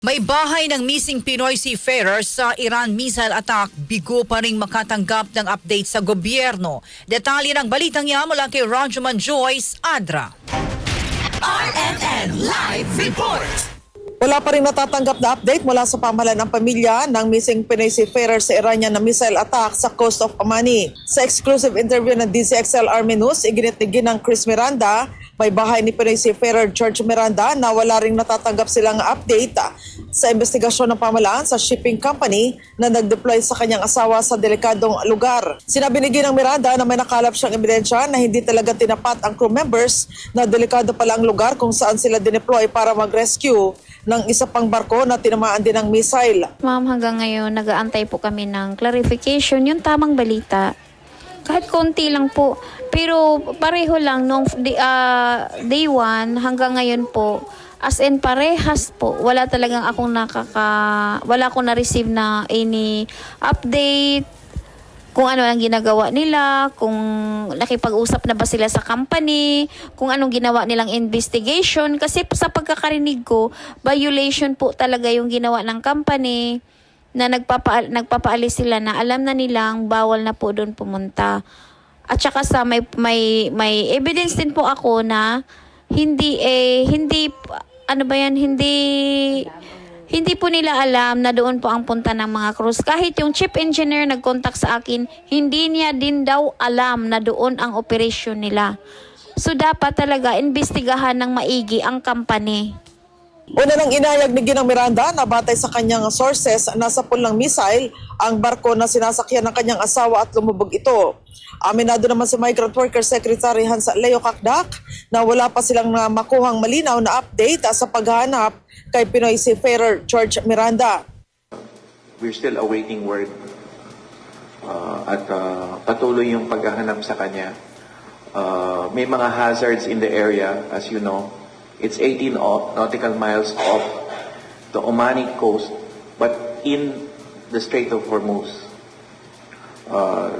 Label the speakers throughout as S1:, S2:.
S1: May bahay ng missing Pinoy seafarer sa Iran missile attack, bigo pa ring makatanggap ng update sa gobyerno. Detalye ng balitang yan mula kay Rajuman Joyce Adra.
S2: RMN Live Report!
S3: Wala pa rin natatanggap na update mula sa pamahalaan ng pamilya ng missing Pinoy seafarer sa Iranian na missile attack sa coast of Omani. Sa exclusive interview ng DCXL Army News, iginitigin ng Chris Miranda, may bahay ni Pinoy seafarer George Miranda na wala ring natatanggap silang update sa investigasyon ng pamahalaan sa shipping company na nag-deploy sa kanyang asawa sa delikadong lugar. Sinabi ni Ginang Miranda na may nakalap siyang ebidensya na hindi talaga tinapat ang crew members na delikado pala ang lugar kung saan sila dineploy para mag-rescue ng isa pang barko na tinamaan din ng missile.
S4: Ma'am, hanggang ngayon nag-aantay po kami ng clarification, yung tamang balita. Kahit konti lang po, pero pareho lang nung day 1 hanggang ngayon po, as in parehas po. Wala talagang wala akong na-receive na any update kung ano ang ginagawa nila, kung nakipag-usap na ba sila sa company, kung anong ginawa nilang investigation. Kasi sa pagkakarinig ko, violation po talaga yung ginawa ng company na nagpapaalis sila na alam na nilang bawal na po doon pumunta. At saka sa may evidence din po ako na hindi po nila alam na doon po ang punta ng mga cruise. Kahit yung chief engineer nag-contact sa akin, hindi niya din daw alam na doon ang operation nila. So dapat talaga imbestigahan ng maigi ang company.
S3: Una nang inayag ni Ginang Miranda na batay sa kanyang sources, nasa pool ng missile ang barko na sinasakyan ng kanyang asawa at lumubog ito. Aminado naman si Migrant Worker Secretary Hans Leo Kakdak na wala pa silang makuhang malinaw na update sa paghahanap kay Pinoy seafarer George Miranda.
S5: We're still awaiting word at patuloy yung paghahanap sa kanya. May mga hazards in the area, as you know. It's 18 nautical miles off the Omani coast, but in the Strait of Hormuz.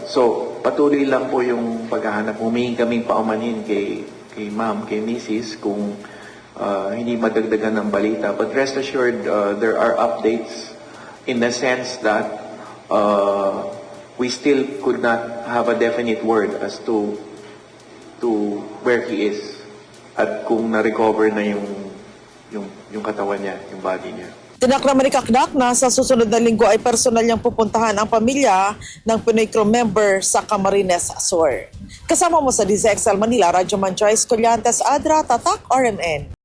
S5: So, patuloy lang po yung paghahanap. Humingi kaming paumanhin kay ma'am, kay Mrs. kung hindi madagdagan ng balita. But rest assured, there are updates in the sense that we still could not have a definite word as to where he is. At kung na-recover na yung katawan niya, yung body niya.
S3: Tinak naman ni Kakdak na sa susunod na linggo ay personal niyang pupuntahan ang pamilya ng Pinoy crew member sa Camarines Sur. Kasama mo sa DZXL Manila, Rajuman Joyce Collantes Adra, Tatak, RMN.